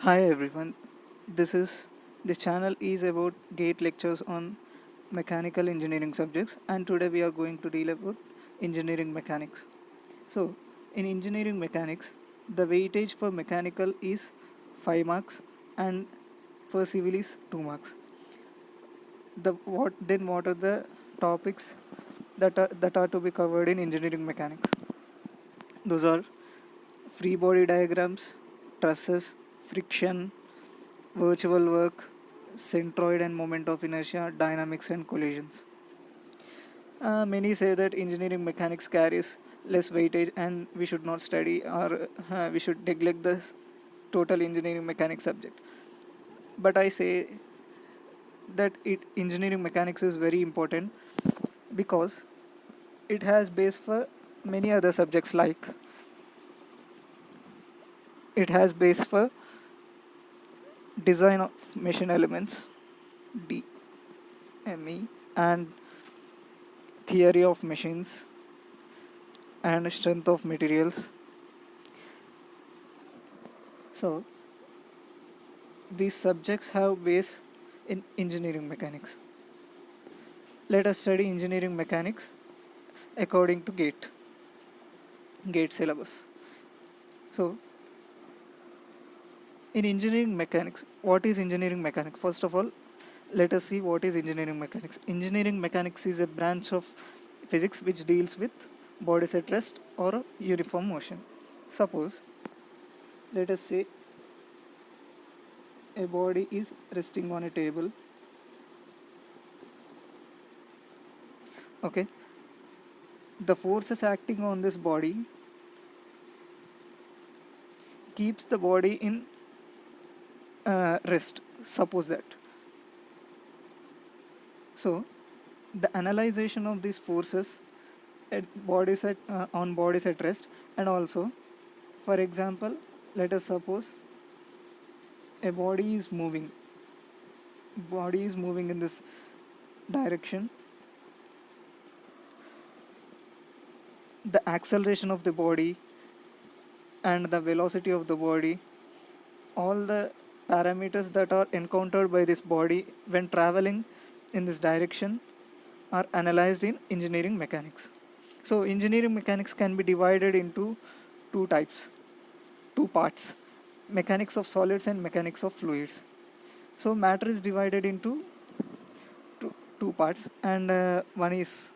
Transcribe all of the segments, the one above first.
Hi everyone. This channel is about GATE lectures on mechanical engineering subjects, and today we are going to deal about engineering mechanics. So, in engineering mechanics, the weightage for mechanical is 5 marks and for civil is 2 marks. What are the topics that are to be covered in engineering mechanics? Those are free body diagrams, trusses, friction, virtual work, centroid and moment of inertia, dynamics and collisions. Many say that engineering mechanics carries less weightage and we should not study, or we should neglect the total engineering mechanics subject. But I say that engineering mechanics is very important because it has base for many other subjects, like it has base for design of machine elements, DME, and theory of machines and strength of materials. So these subjects have base in engineering mechanics. Let us study engineering mechanics according to GATE syllabus. So in engineering mechanics, what is engineering mechanics? First of all, let us see what is engineering mechanics. Engineering mechanics is a branch of physics which deals with bodies at rest or uniform motion. Suppose, let us say a body is resting on a table. Okay, the forces acting on this body keeps the body in rest. Suppose that. So the analyzation of these forces on bodies at rest, and also, for example, let us suppose a body is moving in this direction. The acceleration of the body and the velocity of the body, all the parameters that are encountered by this body when traveling in this direction, are analyzed in engineering mechanics. So engineering mechanics can be divided into two parts: mechanics of solids and mechanics of fluids. So matter is divided into two parts, and one is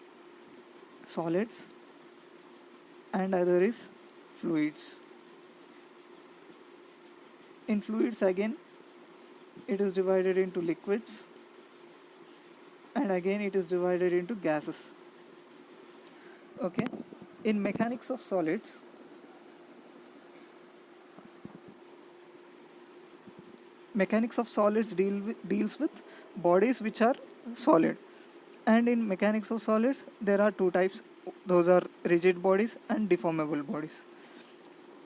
solids and other is fluids. In fluids, again, it is divided into liquids, and again it is divided into gases. Okay, in mechanics of solids, deals with bodies which are solid, and in mechanics of solids there are two types. Those are rigid bodies and deformable bodies.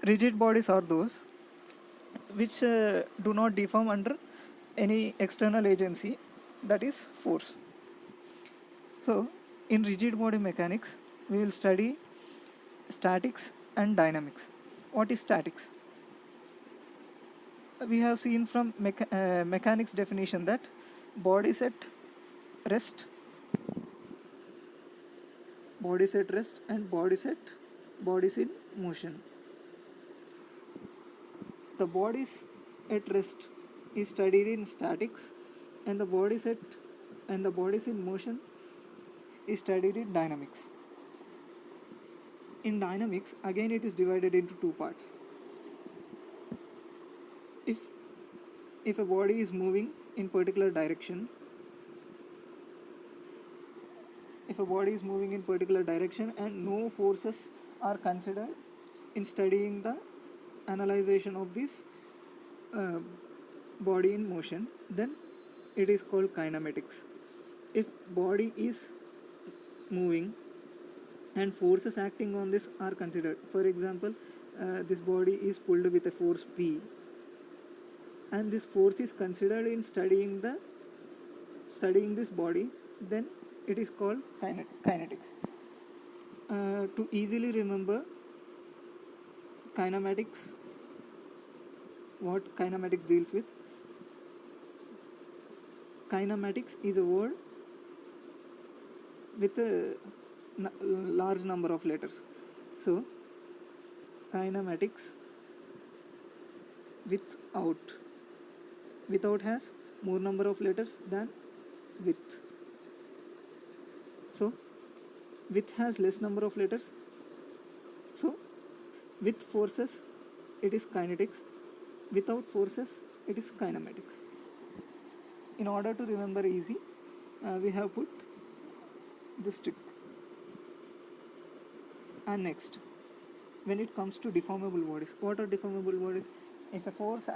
Rigid bodies are those which do not deform under any external agency, that is force. So in rigid body mechanics we will study statics and dynamics. What is statics? We have seen from mechanics definition that bodies at rest and bodies in motion. The bodies at rest is studied in statics, and the bodies in motion is studied in dynamics. In dynamics, again, it is divided into two parts. If a body is moving in particular direction, and no forces are considered in studying the analyzation of this body in motion, then it is called kinematics. If body is moving and forces acting on this are considered, for example, this body is pulled with a force P, and this force is considered in studying this body, then it is called kinetics. To easily remember kinematics, what kinematics deals with. Kinematics is a word with a large number of letters. So kinematics without has more number of letters than with. So with has less number of letters. So with forces it is kinetics, without forces it is kinematics. In order to remember easy, we have put this trick. And next, when it comes to deformable bodies, what are deformable bodies? If a force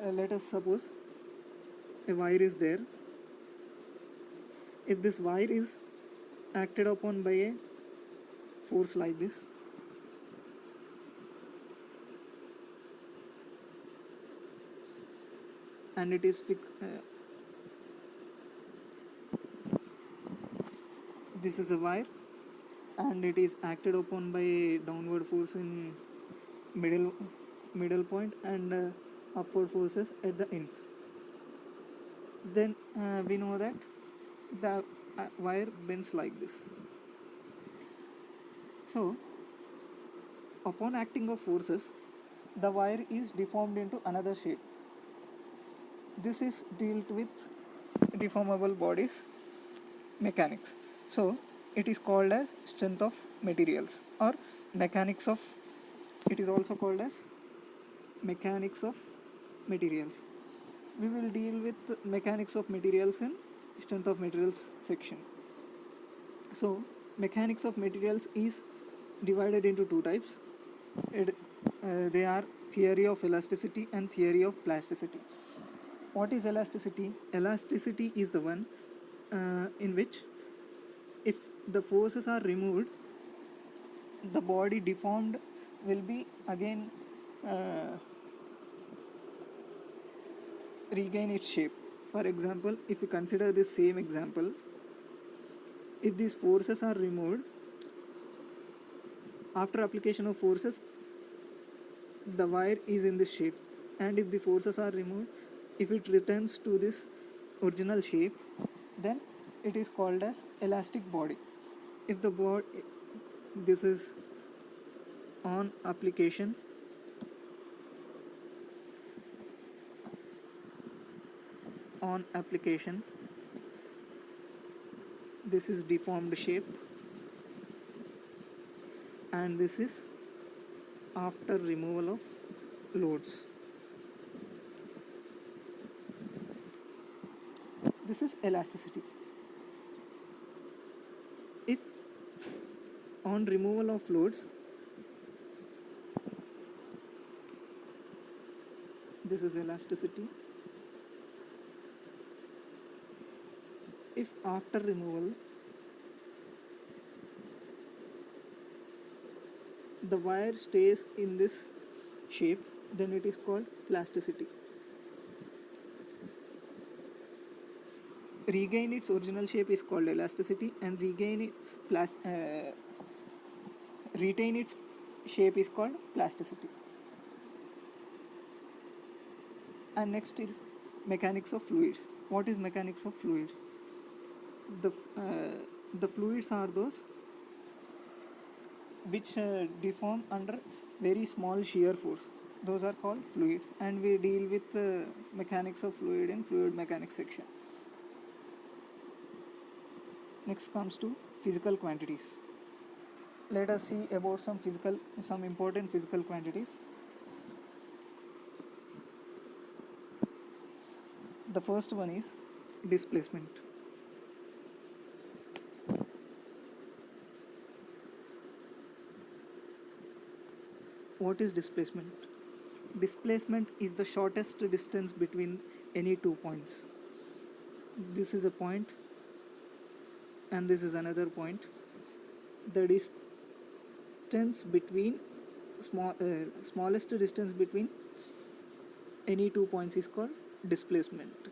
let us suppose a wire is there. If this wire is acted upon by a force like this, and it is this is a wire and it is acted upon by a downward force in middle point and upward forces at the ends, then we know that the wire bends like this. So upon acting of forces, the wire is deformed into another shape. This is dealt with deformable bodies mechanics. So it is called as strength of materials, or mechanics of, it is also called as mechanics of materials. We will deal with mechanics of materials in strength of materials section. So mechanics of materials is divided into two types. They are theory of elasticity and theory of plasticity. What is elasticity? Elasticity is the one in which if the forces are removed, the body deformed will be again regain its shape. For example, if we consider this same example, if these forces are removed, after application of forces, the wire is in this shape, and if the forces are removed, if it returns to this original shape, then it is called as elastic body. If the body, this is on application, this is deformed shape, and this is after removal of loads. This is elasticity. If on removal of loads, this is elasticity. If after removal the wire stays in this shape, then it is called plasticity. Regain its original shape is called elasticity, and retain its shape is called plasticity. And next is mechanics of fluids. What is mechanics of fluids? The fluids are those which deform under very small shear force. Those are called fluids, and we deal with mechanics of fluid in fluid mechanics section. Next comes to physical quantities. Let us see about some important physical quantities. The first one is displacement. What is displacement? Displacement is the shortest distance between any 2 points. This is a point and this is another point. The distance between smallest distance between any 2 points is called displacement.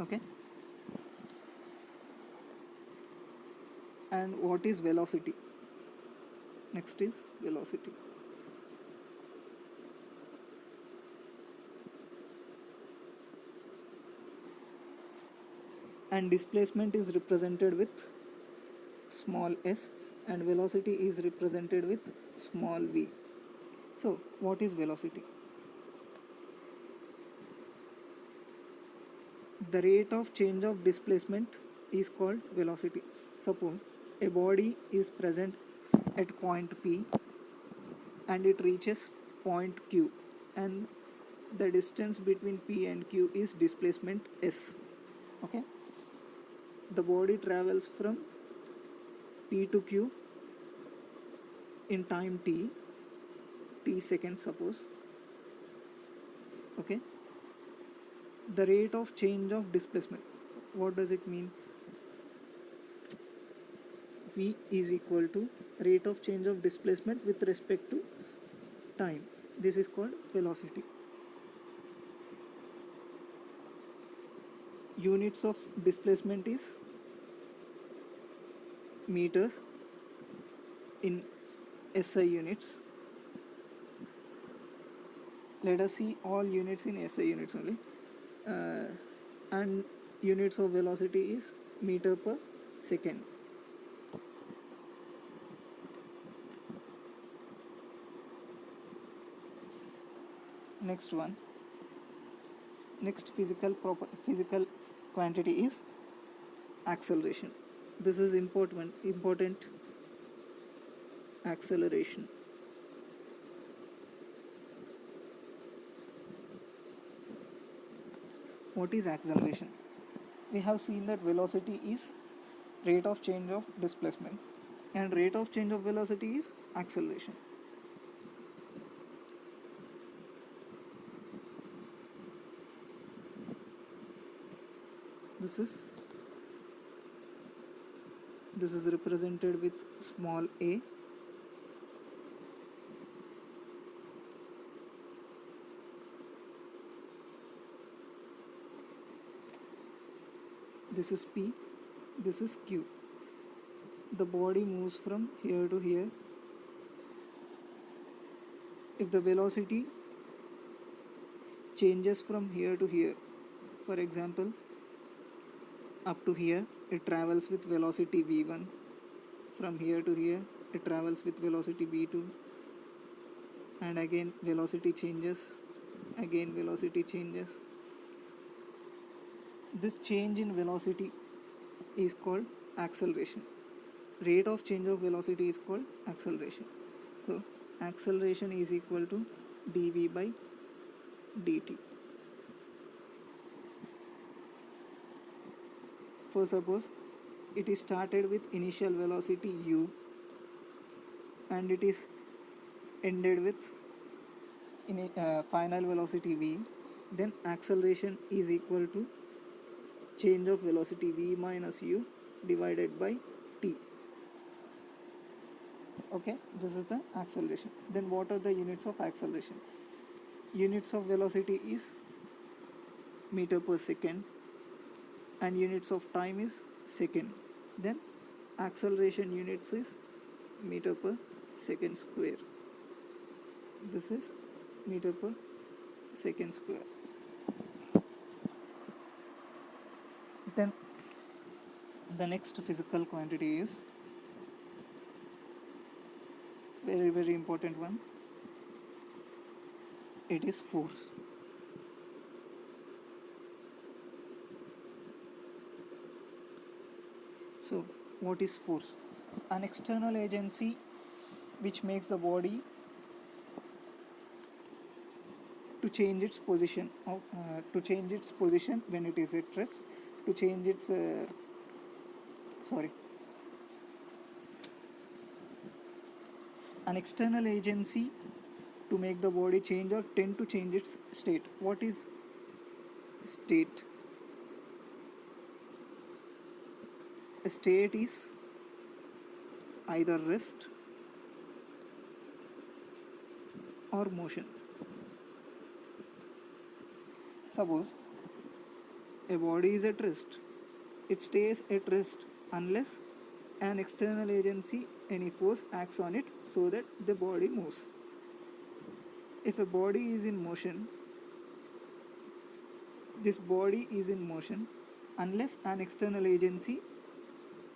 Okay. And what is velocity? Next is velocity. and displacement is represented with small s, and velocity is represented with small v. So what is velocity? The rate of change of displacement is called velocity. Suppose a body is present at point P and it reaches point Q, and the distance between P and Q is displacement s. Okay, the body travels from P to Q in time t seconds, suppose. Okay, the rate of change of displacement, what does it mean? V is equal to rate of change of displacement with respect to time. This is called velocity. Units of displacement is meters in SI units. Let us see all units in SI units only. And units of velocity is meter per second. Next one, next physical quantity is acceleration. This is important acceleration. What is acceleration? We have seen that velocity is rate of change of displacement, and rate of change of velocity is acceleration. This is represented with small a. This is P, this is Q. The body moves from here to here. If the velocity changes from here to here, for example, up to here, it travels with velocity v1. From here to here, it travels with velocity v2. And again velocity changes, again velocity changes. This change in velocity is called acceleration. Rate of change of velocity is called acceleration. So acceleration is equal to dv by dt. For suppose it is started with initial velocity u and it is ended with final velocity v, then acceleration is equal to change of velocity v minus u divided by t. Okay, this is the acceleration. Then what are the units of acceleration? Units of velocity is meter per second and units of time is second. Then acceleration units is meter per second square. This is meter per second square. Then the next physical quantity is very important one. It is force. So what is force? An external agency which makes the body to change its position, when it is at rest, to change its an external agency to make the body change or tend to change its state. What is state? A state is either rest or motion. Suppose a body is at rest. It stays at rest unless an external agency, any force, acts on it so that the body moves. If a body is in motion, this body is in motion unless an external agency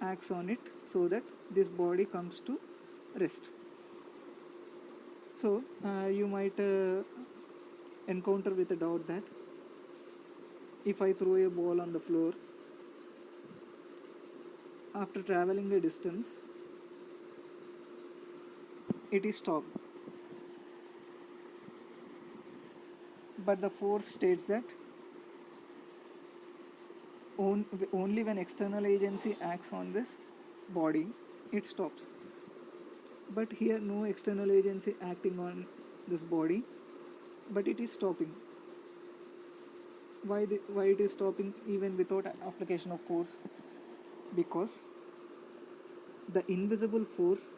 acts on it so that this body comes to rest. So you might encounter with a doubt that if I throw a ball on the floor, after traveling a distance, it is stopped. But the force states that only when external agency acts on this body, it stops. But here no external agency acting on this body, but it is stopping. Why it is stopping even without application of force? Because the invisible force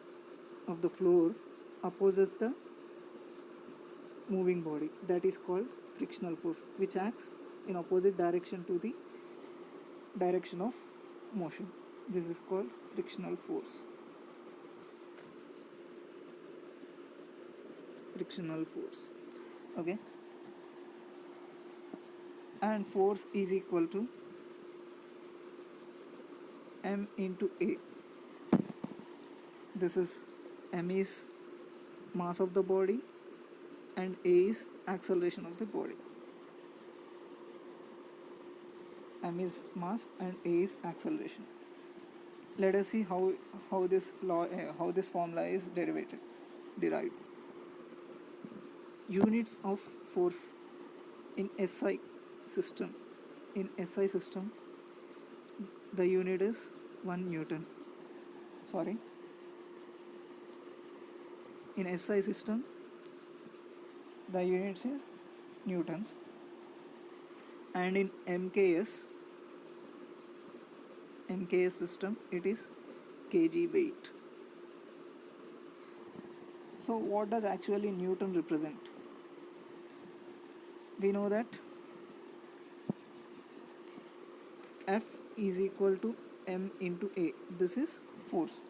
of the floor opposes the moving body, that is called frictional force, which acts in opposite direction to the direction of motion. This is called frictional force. Okay, and force is equal to m into a. This is m is mass of the body and a is acceleration of the body. M is mass and a is acceleration. Let us see how this formula is derived. Units of force in SI system. In SI system, the unit is 1 Newton. In SI system, the units is newtons, and in MKS system, it is kg weight. So what does actually Newton represent? We know that F is equal to m into a. This is force.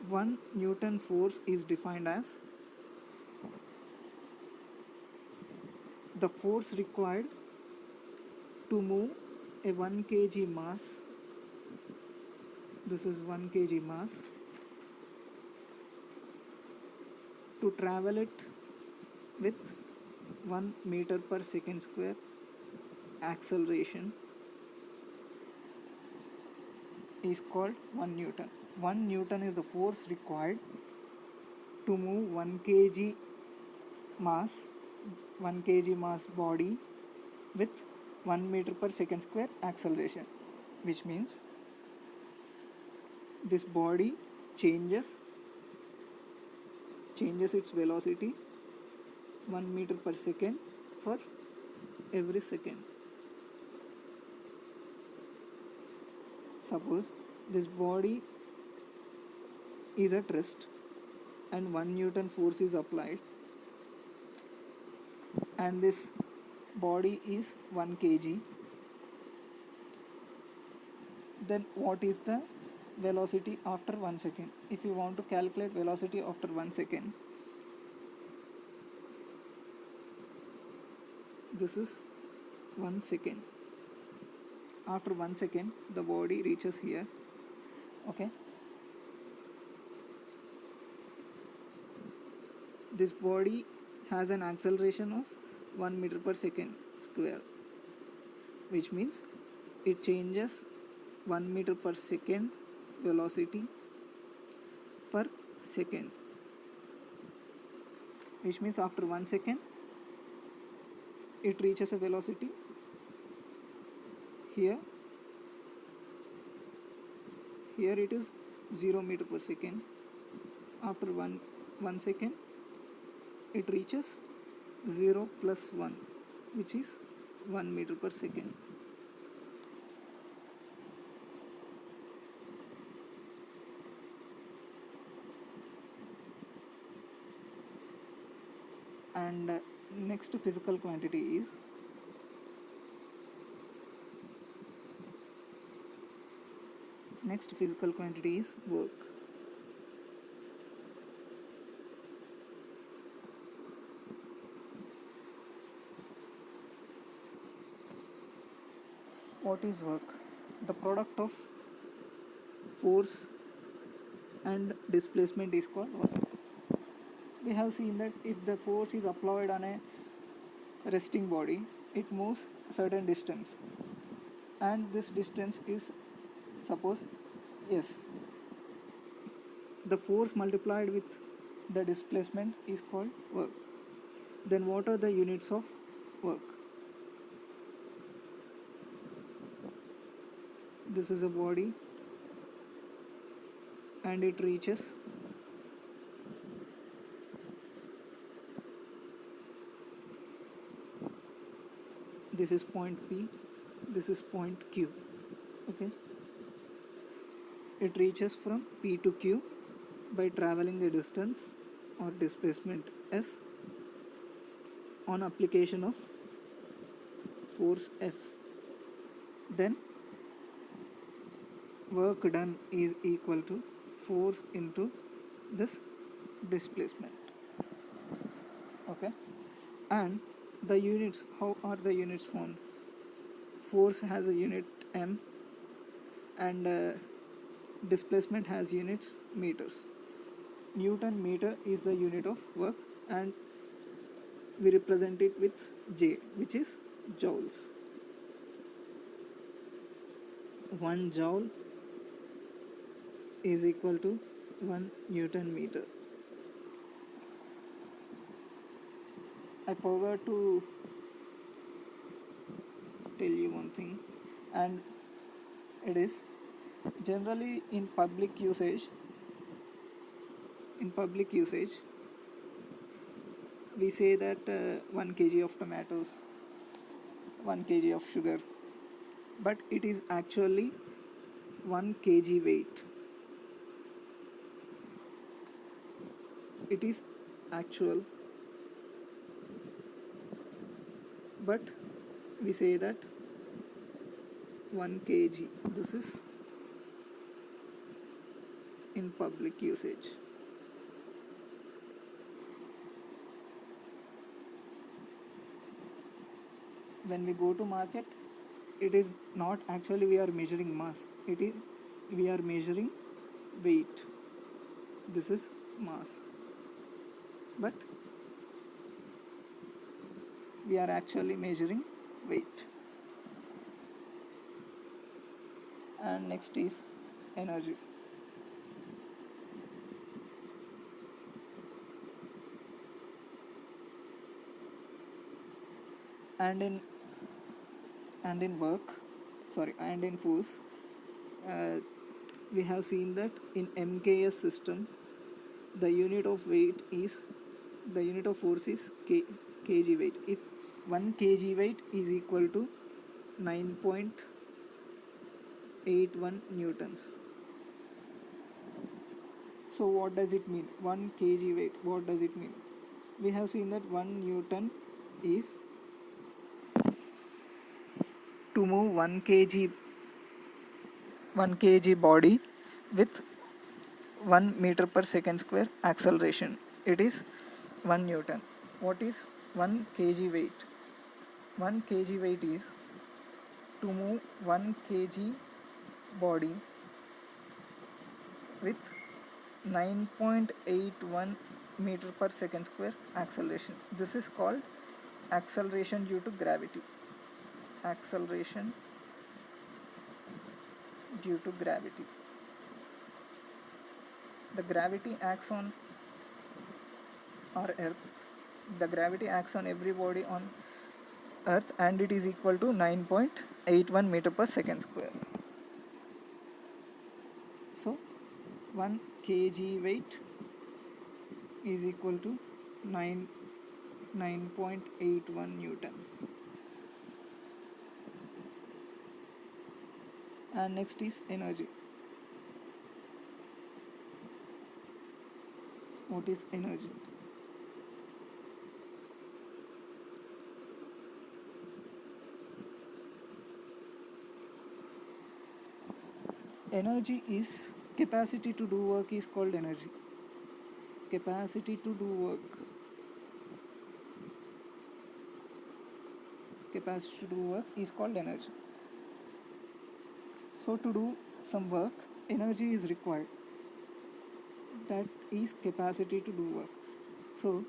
1 Newton force is defined as the force required to move a 1 kg mass. This is 1 kg mass, to travel it with 1 meter per second square acceleration is called 1 Newton. 1 Newton is the force required to move 1 kg mass body with 1 meter per second square acceleration, which means this body changes its velocity 1 meter per second for every second. Suppose this body is at rest and 1 Newton force is applied, and this body is 1 kg. Then what is the velocity after 1 second? If you want to calculate velocity after 1 second, this is 1 second. After 1 second, the body reaches here. Okay, this body has an acceleration of 1 meter per second square, which means it changes 1 meter per second velocity per second, which means after 1 second it reaches a velocity here it is 0 meter per second. After 1 second it reaches 0 plus 1, which is 1 meter per second. And next physical quantity is work. What is work? The product of force and displacement is called work. We have seen that if the force is applied on a resting body, it moves a certain distance, and this distance is, suppose, s. The force multiplied with the displacement is called work. Then what are the units of work? This is a body and it reaches this is point P, this is point Q. Okay, it reaches from P to Q by traveling a distance or displacement s on application of force F. Then work done is equal to force into this displacement. Okay, and the units, how are the units found? Force has a unit m, and displacement has units meters. Newton meter is the unit of work, and we represent it with J, which is joules. 1 joule is equal to 1 Newton meter. I forgot to tell you one thing, and it is generally in public usage we say that 1 kg of tomatoes, 1 kg of sugar, but it is actually 1 kg weight. It is actual, but we say that 1 kg. This is in public usage. When we go to market, it is not actually we are measuring mass, it is we are measuring weight. This is mass, but we are actually measuring weight. And next is energy. And in force, we have seen that in MKS system the unit of force is kg weight. If 1 kg weight is equal to 9.81 newtons. So what does it mean? 1 kg weight, what does it mean? We have seen that 1 newton is to move 1 kg body with 1 meter per second square acceleration. It is 1 newton. What is 1 kg weight? 1 kg weight is to move 1 kg body with 9.81 meter per second square acceleration. This is called acceleration due to gravity. Acceleration due to gravity. The gravity acts on our earth. The gravity acts on every body on earth, and it is equal to 9.81 meter per second square. So 1 kg weight is equal to 9.81 newtons. And next is energy. What is energy? Energy is capacity to do work is called energy. Capacity to do work. Capacity to do work is called energy. So to do some work, energy is required. That is capacity to do work. So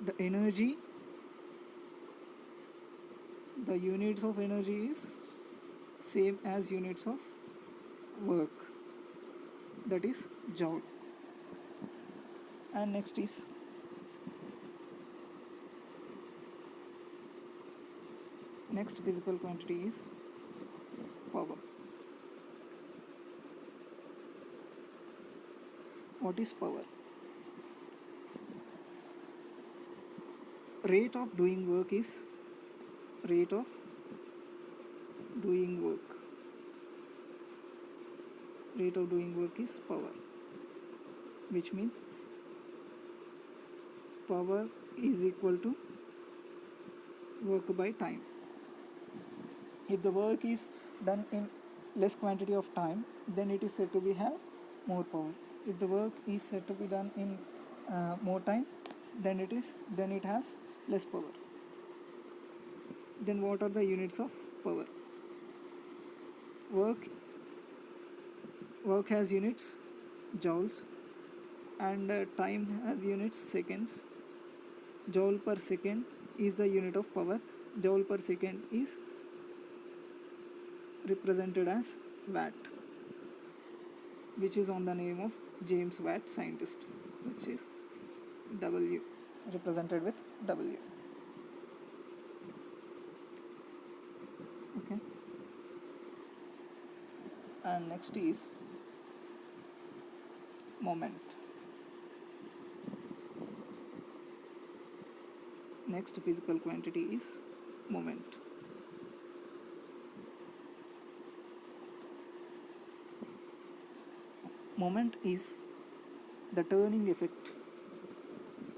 the energy, the units of energy is same as units of work, that is joule. And next physical quantity is power. What is power? Rate of doing work is rate of doing work. Rate of doing work is power, which means power is equal to work by time. If the work is done in less quantity of time, then it is said to be have more power. If the work is said to be done in more time, then it has less power. Then what are the units of power? Work has units joules, and time has units seconds. Joule per second is the unit of power. Joule per second is represented as watt, which is on the name of James Watt, scientist, which is W, represented with W. Okay. And next is moment. Next physical quantity is moment. Moment is the turning effect.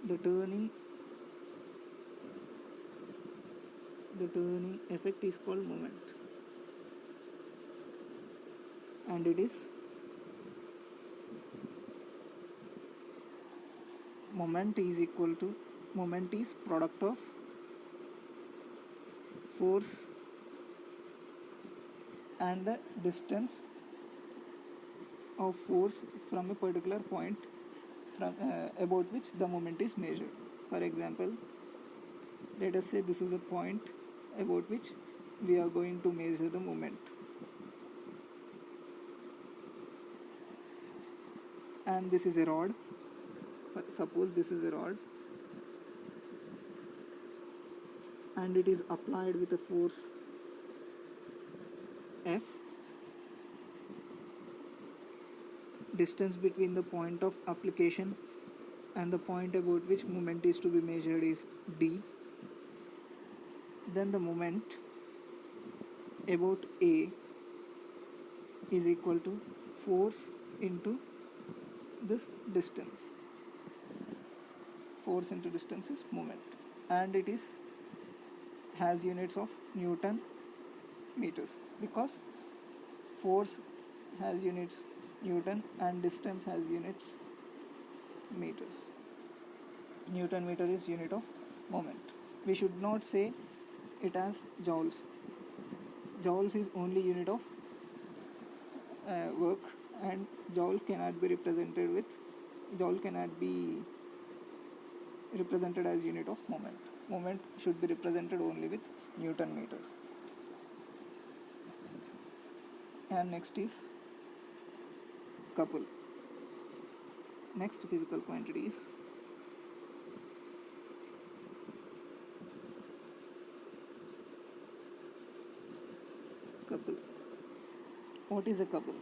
The turning effect is called moment, and moment is product of force and the distance of force from a particular point from about which the moment is measured. For example, let us say this is a point about which we are going to measure the moment, and this is a rod. Suppose this is a rod, and it is applied with a force F. Distance between the point of application and the point about which moment is to be measured is D. Then the moment about A is equal to force into this distance. Force into distance is moment, and it has units of Newton meters, because force has units Newton and distance has units meters. Newton meter is unit of moment. We should not say it as joules. Joules is only unit of work, and joule cannot be represented as unit of moment. Moment should be represented only with Newton meters. And next is couple. Next physical quantity is couple. What is a couple?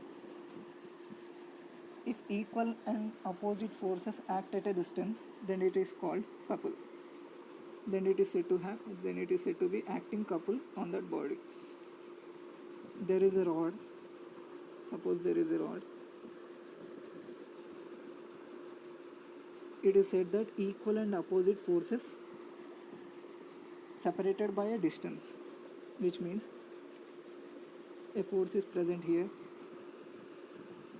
If equal and opposite forces act at a distance, then it is called couple. Then it is said to be acting couple on that body. There is a rod. Suppose there is a rod. It is said that equal and opposite forces separated by a distance, which means a force is present here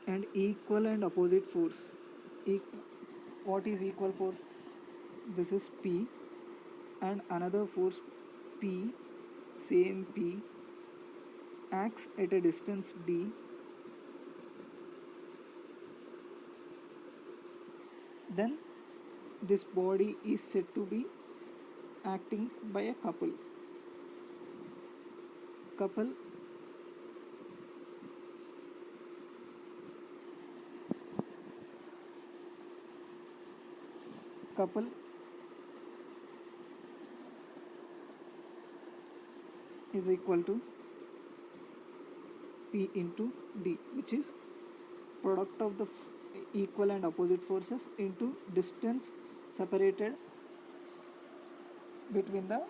and equal and opposite force. What is equal force? This is P, and another force P, same P, acts at a distance d, then this body is said to be acting by a couple. Couple couple is equal to P into D, which is product of the equal and opposite forces into distance separated between the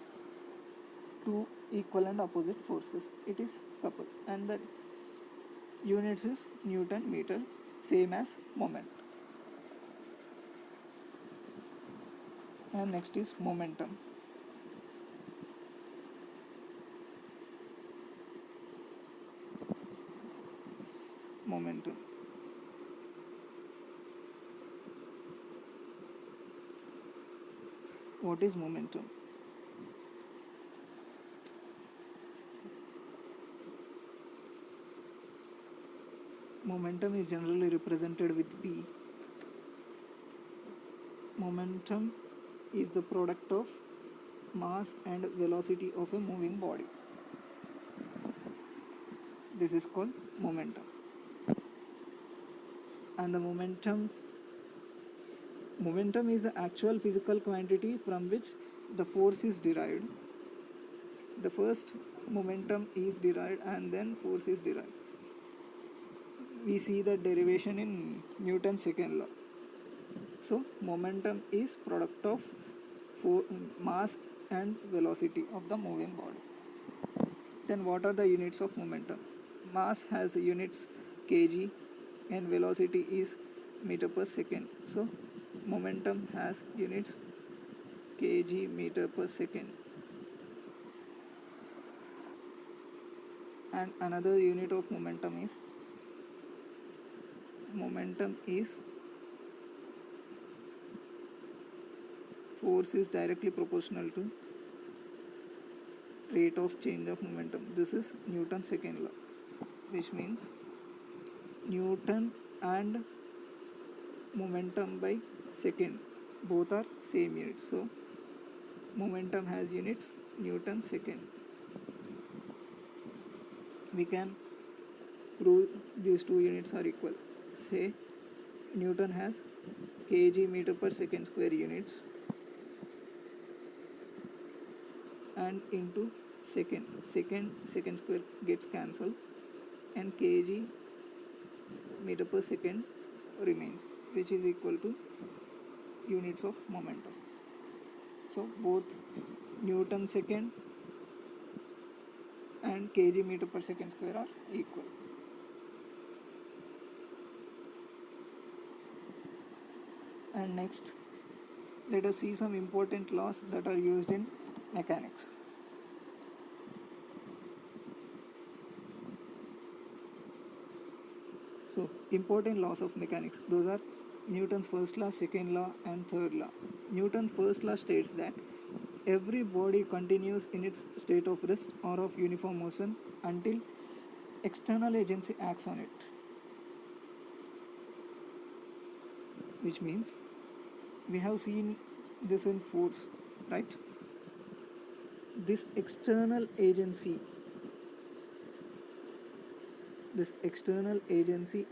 two equal and opposite forces. It is couple, and the units is Newton meter, same as moment. And next is momentum. Momentum. What is momentum? Momentum is generally represented with P. Momentum is the product of mass and velocity of a moving body. This is called momentum. And the momentum is the actual physical quantity from which the force is derived. The first momentum is derived and then force is derived. We see the derivation in Newton's second law. So momentum is product of mass and velocity of the moving body. Then what are the units of momentum? Mass has units kg and velocity is meter per second. So momentum has units kg meter per second. And another unit of momentum is force is directly proportional to rate of change of momentum. This is Newton's second law, which means Newton and momentum by second both are same units. So momentum has units Newton second. We can prove these two units are equal. Say Newton has kg meter per second square units and into second square gets cancelled and kg meter per second remains, which is equal to units of momentum. So both Newton second and kg meter per second square are equal. And next, let us see some important laws that are used in mechanics. So important laws of mechanics, those are Newton's first law, second law and third law. Newton's first law states that every body continues in its state of rest or of uniform motion until external agency acts on it, which means we have seen this in force, right? This external agency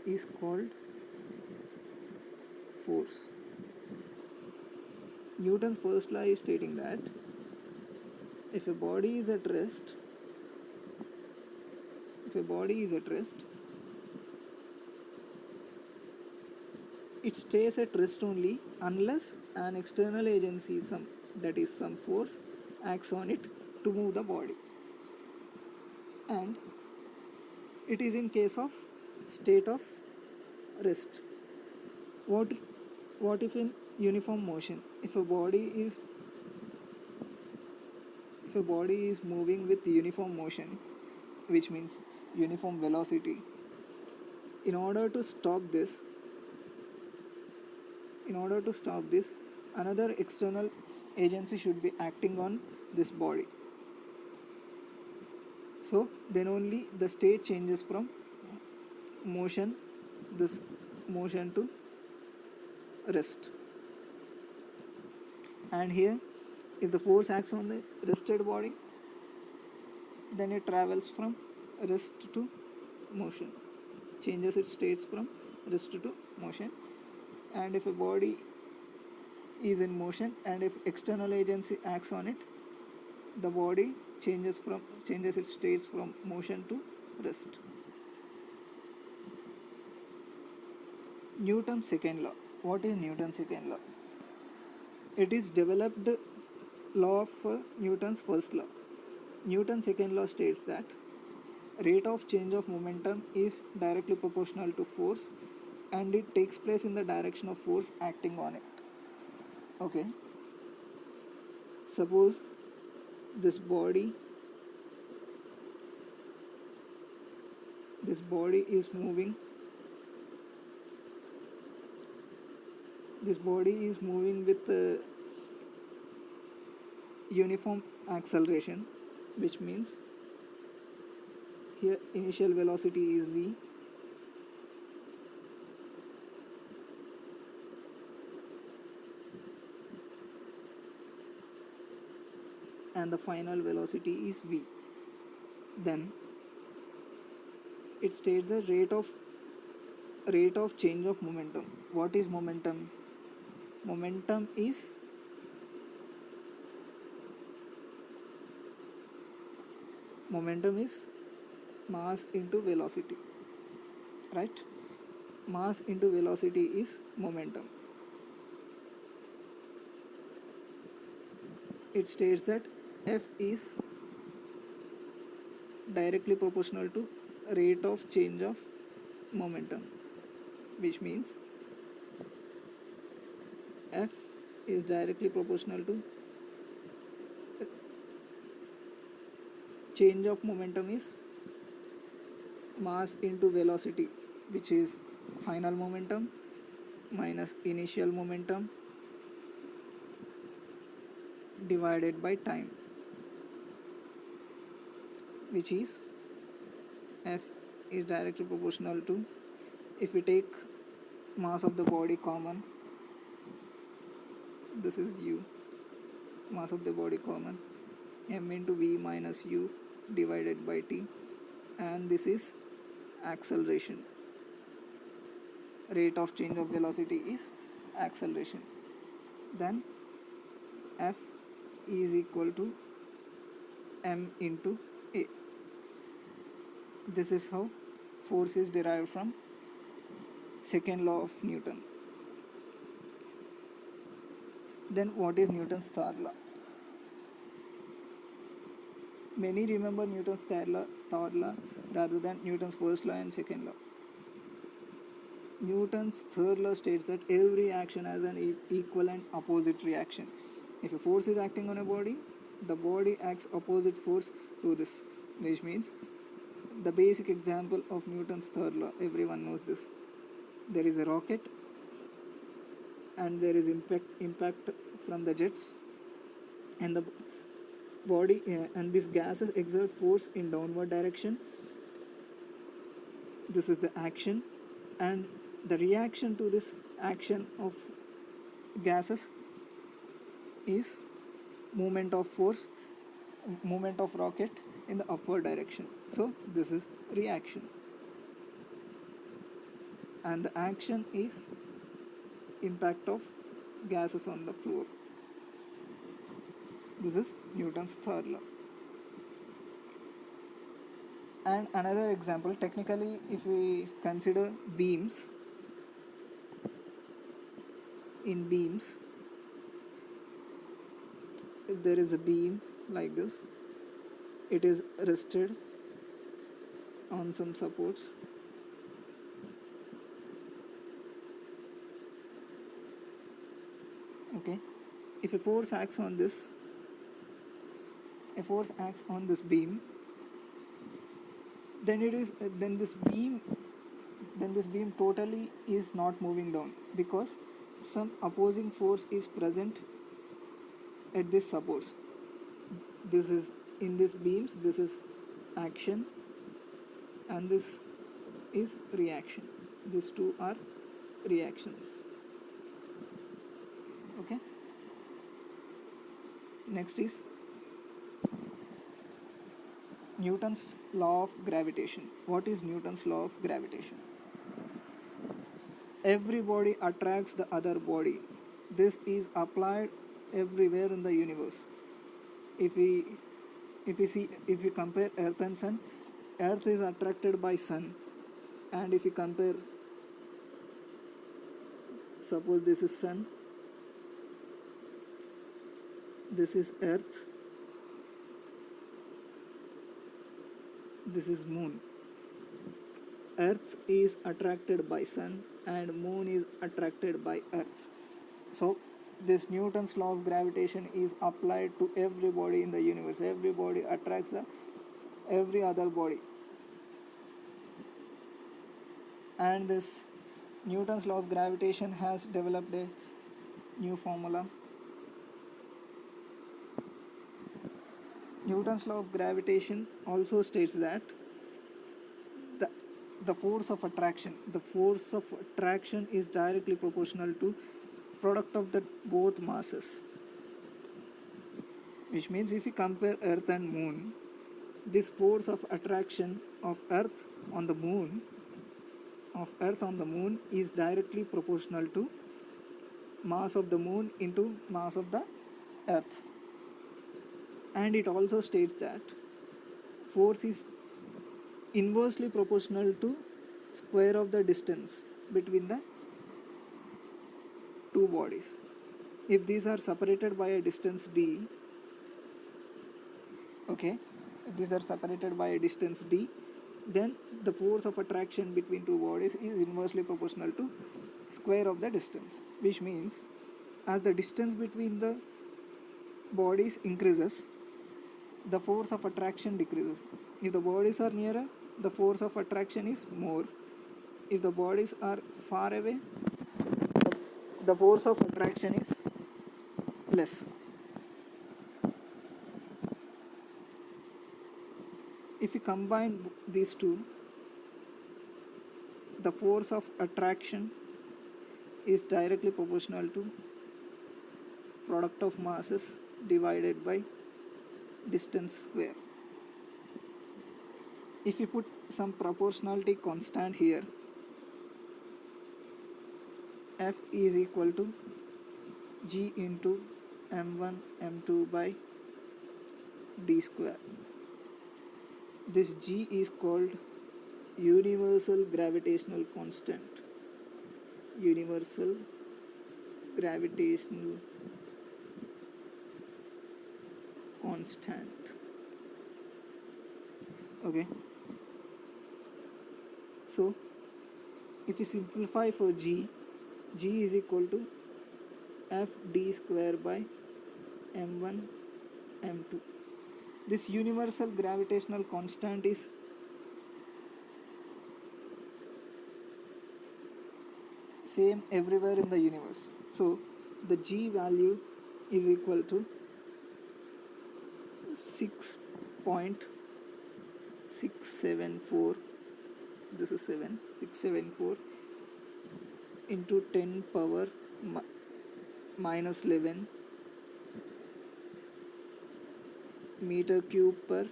is called force. Newton's first law is stating that if a body is at rest, it stays at rest only unless an external agency, some force, acts on it to move the body. And it is in case of state of rest. What if in uniform motion, if a body is moving with uniform motion, which means uniform velocity, in order to stop this, another external agency should be acting on this body. So then only the state changes from motion, this motion, to rest. And here, if the force acts on the rested body, then it travels from rest to motion, changes its states from rest to motion. And if a body is in motion and if external agency acts on it, the body changes its states from motion to rest. Newton's second law. What is Newton's second law? It is developed law of Newton's first law. Newton's second law states that rate of change of momentum is directly proportional to force and it takes place in the direction of force acting on it. Okay. Suppose this body is moving with uniform acceleration, which means here initial velocity is v, and the final velocity is v. Then it states the rate of change of momentum. What is momentum? Momentum is mass into velocity, right? Mass into velocity is momentum. It states that F is directly proportional to rate of change of momentum, which means F is directly proportional to change of momentum is mass into velocity, which is final momentum minus initial momentum divided by time, which is F is directly proportional to, if we take mass of the body common, this is u, mass of the body common, m into v minus u divided by t, and this is acceleration. Rate of change of velocity is acceleration. Then F is equal to m into a. This is how force is derived from second law of Newton. Then what is Newton's third law? Many remember Newton's third law rather than Newton's first law and second law. Newton's third law states that every action has an equal and opposite reaction. If a force is acting on a body, the body acts opposite force to this, which means the basic example of Newton's third law, everyone knows this. There is a rocket and there is impact from the jets, and the body and these gases exert force in downward direction. This is the action, and the reaction to this action of gases is movement of rocket in the upward direction. So this is reaction, and the action is impact of gases on the floor. This is Newton's third law. And another example, technically, if we consider beams, in beams, if there is a beam like this, it is rested on some supports. Okay, if a force acts on this beam, then this beam totally is not moving down, because some opposing force is present at this supports. This is in this beams, this is action, and this is reaction. These two are reactions. Okay. Next is Newton's law of gravitation. What is Newton's law of gravitation? Every body attracts the other body. This is applied everywhere in the universe. If we compare Earth and Sun, Earth is attracted by Sun, and if we compare, suppose this is Sun, this is Earth, this is Moon. Earth is attracted by Sun and Moon is attracted by Earth. So this Newton's law of gravitation is applied to every body in the universe. Every body attracts every other body. And this Newton's law of gravitation has developed a new formula. Newton's law of gravitation also states that the force of attraction is directly proportional to product of the both masses, which means if you compare Earth and Moon, this force of attraction of Earth on the Moon is directly proportional to mass of the Moon into mass of the Earth. And it also states that force is inversely proportional to square of the distance between the two bodies. If these are separated by a distance d, okay, if these are separated by a distance d, then the force of attraction between two bodies is inversely proportional to square of the distance, which means as the distance between the bodies increases, the force of attraction decreases. If the bodies are nearer, the force of attraction is more. If the bodies are far away, the force of attraction is less. If we combine these two, the force of attraction is directly proportional to product of masses divided by distance square. If we put some proportionality constant here, F is equal to G into m1 m2 by d square. This G is called universal gravitational constant. Universal gravitational constant. Okay. So if we simplify for G is equal to F d square by m1 m2. This universal gravitational constant is same everywhere in the universe. So the G value is equal to 6.674, this is 674 into 10 power minus 11 meter cube per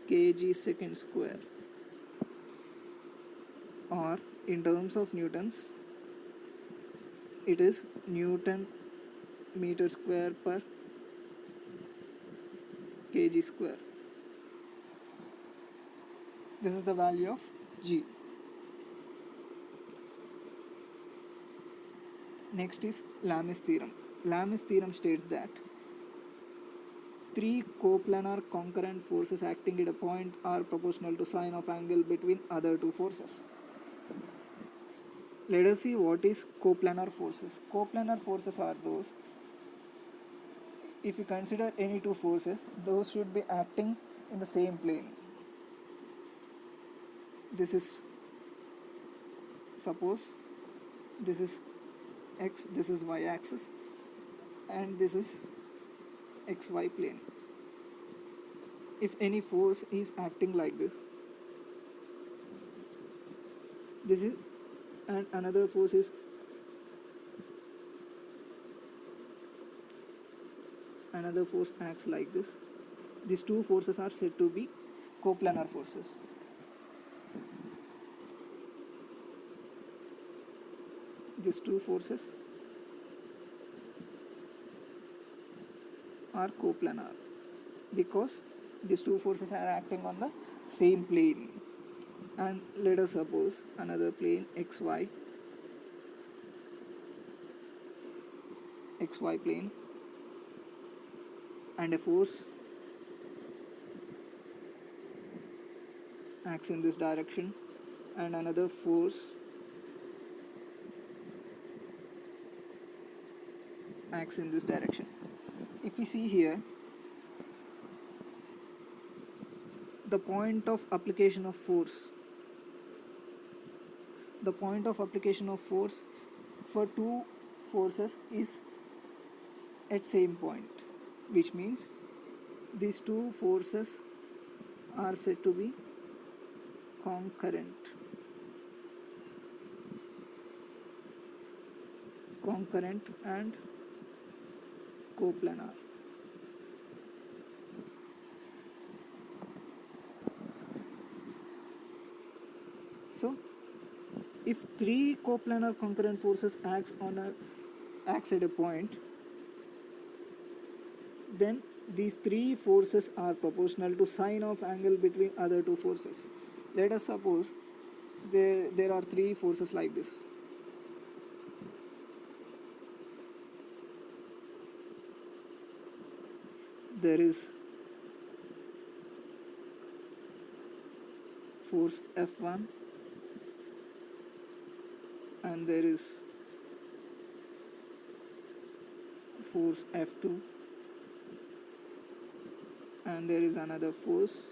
kg second square, or in terms of newtons it is Newton meter square per kg square. This is the value of G. Next is Lamas theorem. Lamas theorem states that three coplanar concurrent forces acting at a point are proportional to sine of angle between other two forces. Let us see what is coplanar forces. Coplanar forces are those, if you consider any two forces, those should be acting in the same plane. This is, suppose this is x, this is y axis, and this is xy plane. if any force is acting like this, this is, and another force is, another force acts like this, these two forces are said to be coplanar forces. These two forces are coplanar because these two forces are acting on the same plane. And let us suppose another plane xy plane, and a force acts in this direction and another force acts in this direction. If we see here, the point of application of force, the point of application of force for two forces is at same point, which means these two forces are said to be concurrent and coplanar. So if three coplanar concurrent forces acts at a point, then these three forces are proportional to sine of angle between other two forces. Let us suppose there are three forces like this. There is force F1 and there is force F2 and there is another force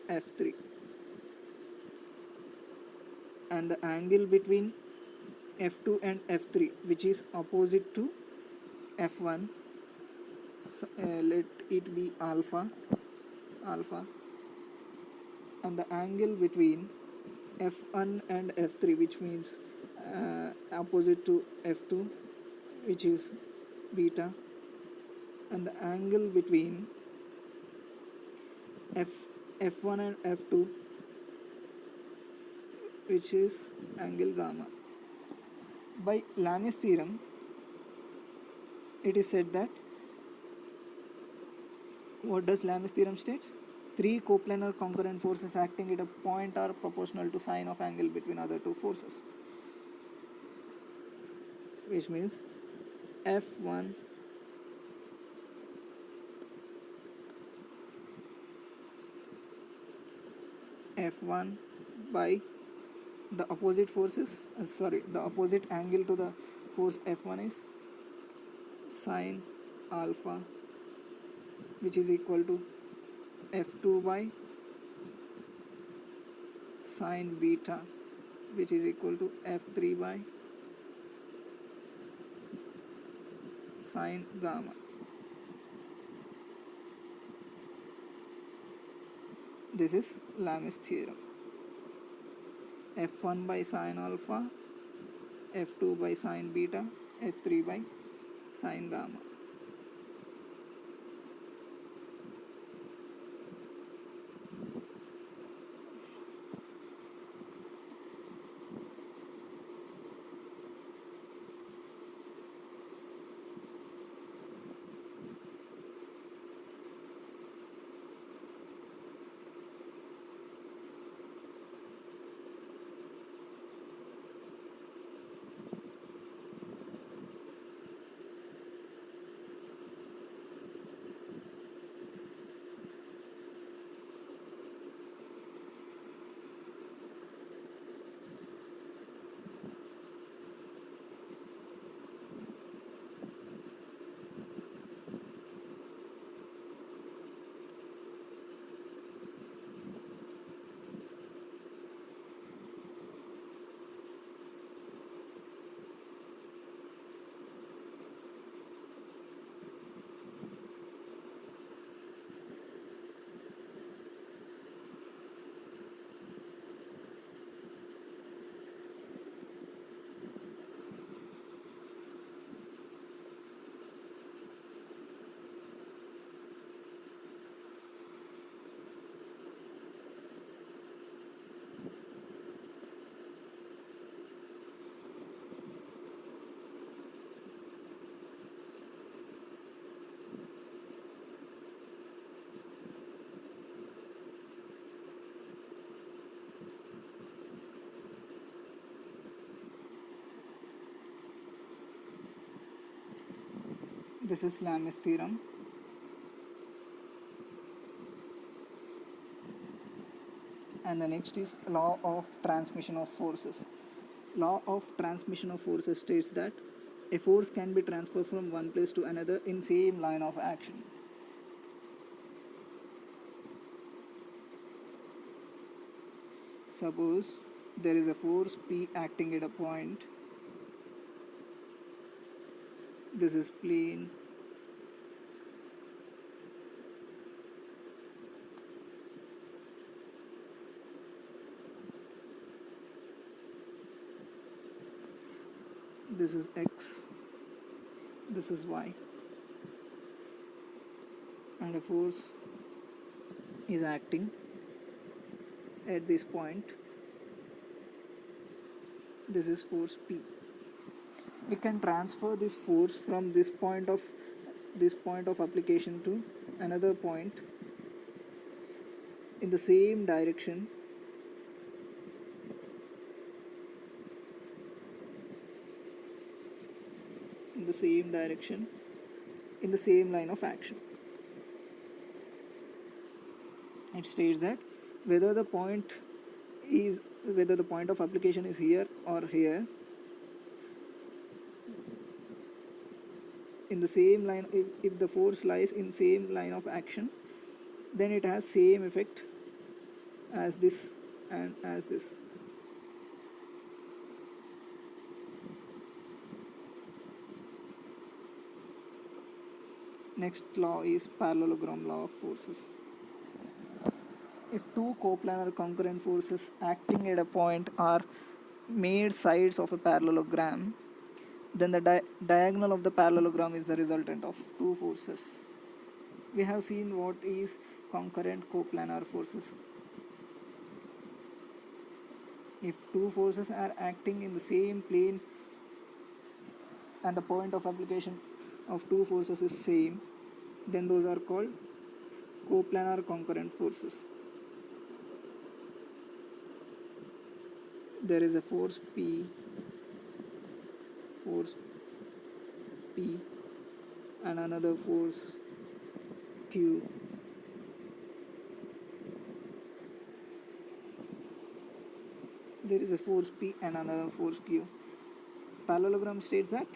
F3, and the angle between F2 and F3, which is opposite to F1, let it be alpha, and the angle between F1 and F3, which means opposite to F2, which is beta, and the angle between F1 and F2, which is angle gamma. By Lamas theorem, it is said that, what does Lamas theorem states? Three coplanar concurrent forces acting at a point are proportional to sine of angle between other two forces, which means F1 by the opposite forces, the opposite angle to the force F1 is sine alpha, which is equal to F2 by sine beta, which is equal to F3 by sine gamma. This is Lamas theorem. F1 by sine alpha, F2 by sine beta, F3 by sine gamma. This is Lamas theorem. And the next is law of transmission of forces. Law of transmission of forces states that a force can be transferred from one place to another in same line of action. Suppose there is a force P acting at a point. This is plane. This is X. This is Y. And a force is acting at this point. This is force P. We can transfer this force from this point of application to another point in the same direction. In the same line of action. It states that whether the point of application is here or here, in the same line, if the force lies in same line of action, then it has same effect as this and as this. Next law is Parallelogram Law of forces. If two coplanar concurrent forces acting at a point are made sides of a parallelogram, then the diagonal of the parallelogram is the resultant of two forces. We have seen what is concurrent coplanar forces. If two forces are acting in the same plane and the point of application of two forces is same, then those are called coplanar concurrent forces. There is a force P and another force Q. There is a force P and another force Q. Parallelogram states that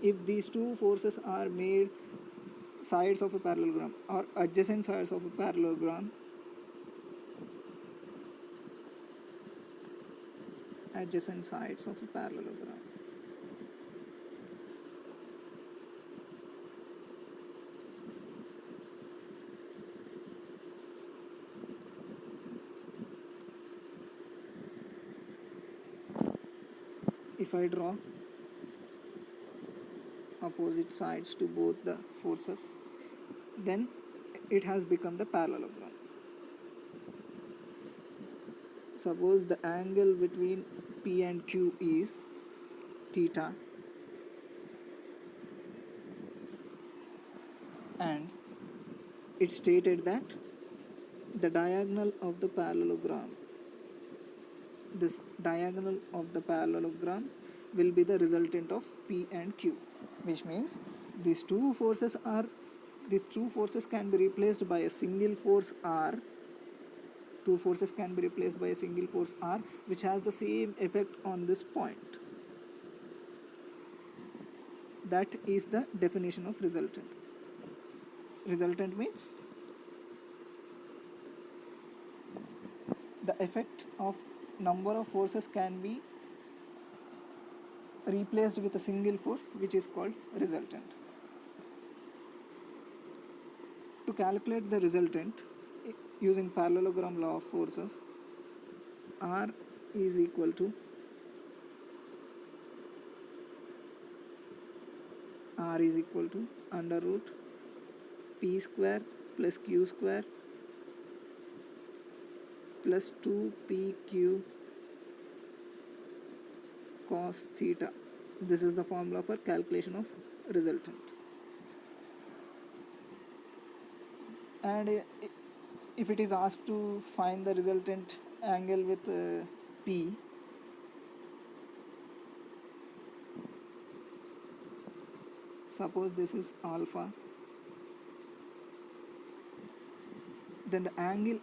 if these two forces are made sides of a parallelogram or adjacent sides of a parallelogram, if I draw opposite sides to both the forces, then it has become the parallelogram. Suppose the angle between P and Q is theta, and it stated that the diagonal of the parallelogram, will be the resultant of P and Q, which means these two forces can be replaced by a single force R. Two forces can be replaced by a single force R, which has the same effect on this point. That is the definition of resultant. Resultant means the effect of number of forces can be replaced with a single force, which is called resultant. To calculate the resultant using parallelogram law of forces, R is equal to under root P square plus Q square plus 2PQ cos theta. This is the formula for calculation of resultant. And if it is asked to find the resultant angle with P, Suppose this is alpha, then the angle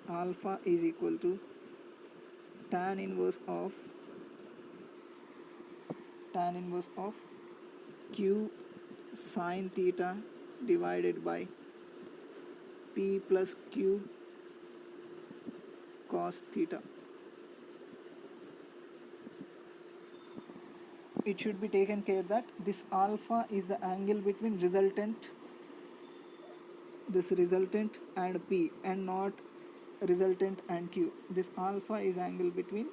alpha is equal to tan inverse of q sine theta divided by p plus q cos theta. It should be taken care that this alpha is the angle between resultant and p, and not resultant and q. This alpha is angle between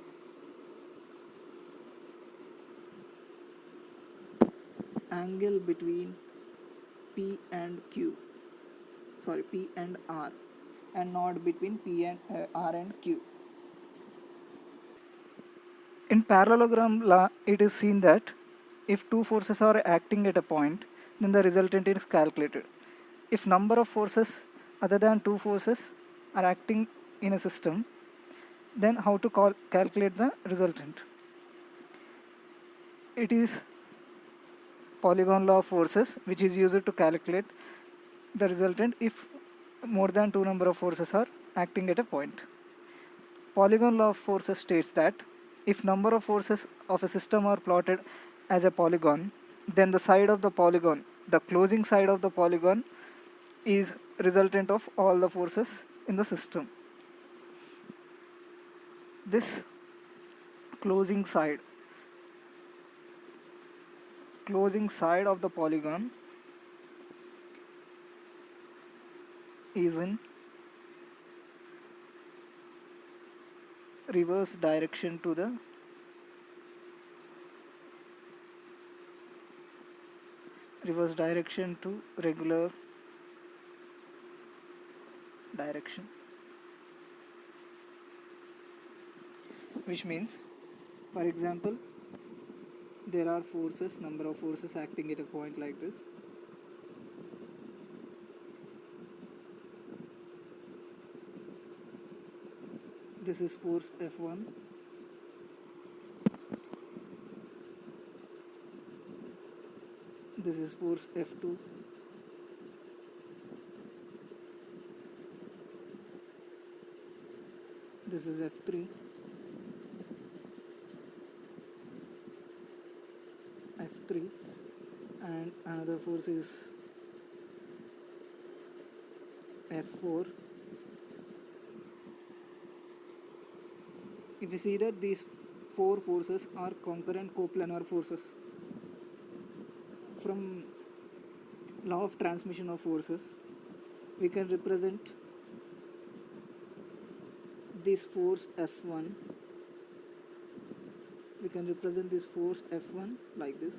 p and r, and not between p and r and q. In parallelogram law, it is seen that if two forces are acting at a point, then the resultant is calculated. If number of forces other than two forces are acting in a system, then how to calculate the resultant? It is Polygon Law of forces which is used to calculate the resultant if more than two number of forces are acting at a point. Polygon Law of forces states that if number of forces of a system are plotted as a polygon, then the side of the polygon, the closing side of the polygon, is resultant of all the forces in the system. This closing side of the polygon is in reverse direction to regular direction, which means, for example, there are number of forces acting at a point like this. This is force F1, this is force F2, this is F3, and another force is F4. If you see that these four forces are concurrent coplanar forces, from law of transmission of forces, we can represent this force F1. We can represent this force F1 like this.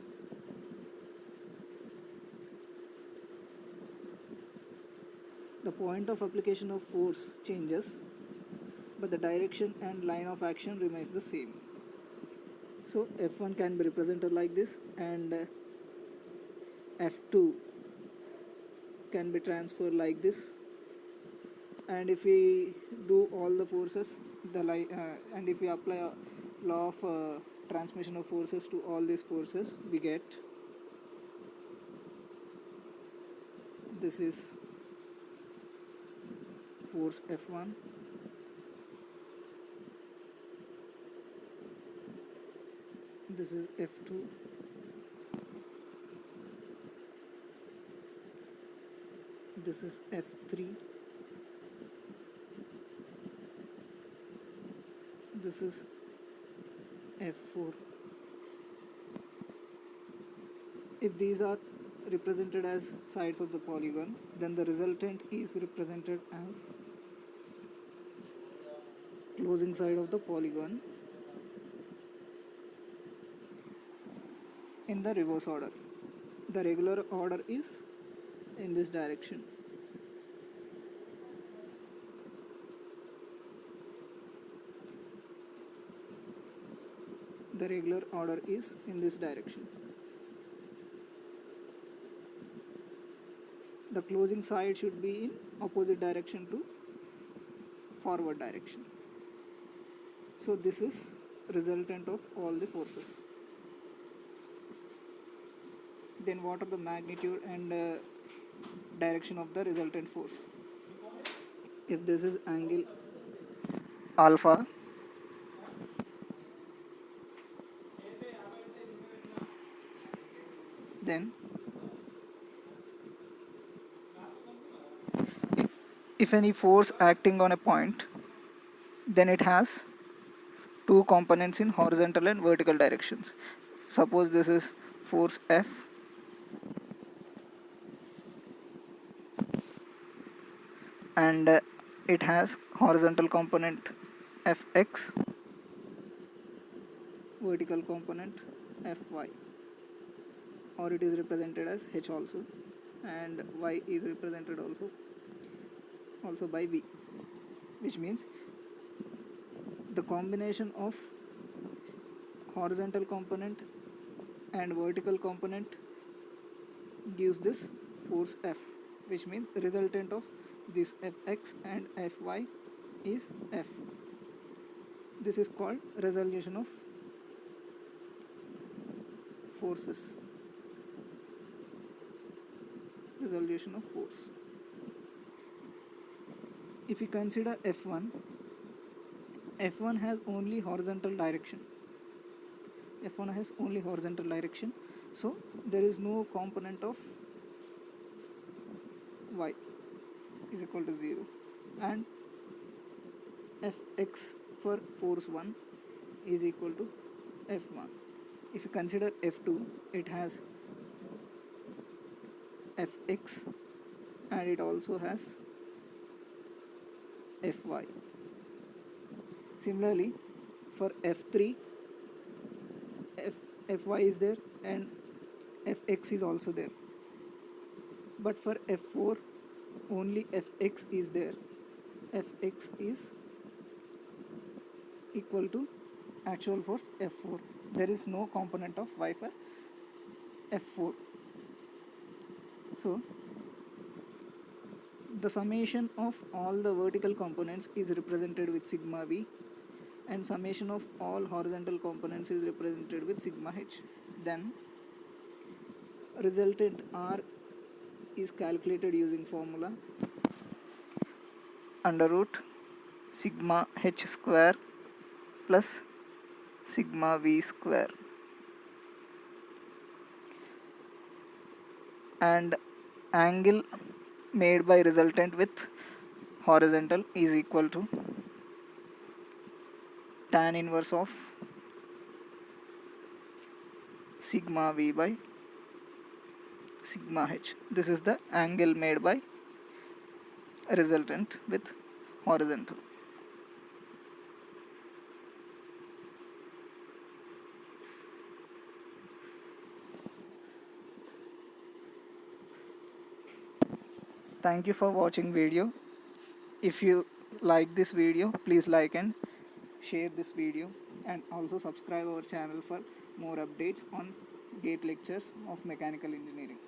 The point of application of force changes, but the direction and line of action remains the same. So F1 can be represented like this, and F2 can be transferred like this. And if we do all the forces, and if we apply a law of transmission of forces to all these forces, we get this is force F1, this is F2, this is F3, this is F4. If these are represented as sides of the polygon, then the resultant is represented as closing side of the polygon in the reverse order. The regular order is in this direction. The regular order is in this direction. The closing side should be in opposite direction to forward direction. So this is resultant of all the forces. then what are the magnitude and direction of the resultant force? If this is angle alpha, then if any force acting on a point, then it has two components in horizontal and vertical directions. Suppose this is force F, and it has horizontal component Fx, vertical component Fy, or it is represented as H also, and Y is represented also by V, which means the combination of horizontal component and vertical component gives this force F, which means resultant of this Fx and Fy is F. This is called resolution of forces. Resolution of force. If we consider F1, F1 has only horizontal direction. F1 has only horizontal direction, so there is no component of Y is equal to 0, and Fx for force 1 is equal to F1. If you consider F2, it has Fx and it also has Fy. Similarly, for F3, Fy is there and Fx is also there. But for F4, only Fx is there. Fx is equal to actual force F4. There is no component of Y for F4. So, the summation of all the vertical components is represented with sigma V, and summation of all horizontal components is represented with sigma H. Then resultant R is calculated using formula under root sigma H square plus sigma V square, and angle made by resultant with horizontal is equal to tan inverse of sigma V by sigma H. This is the angle made by resultant with horizontal. Thank you for watching video. If you like this video, please like and share this video, and also subscribe our channel for more updates on GATE lectures of mechanical engineering.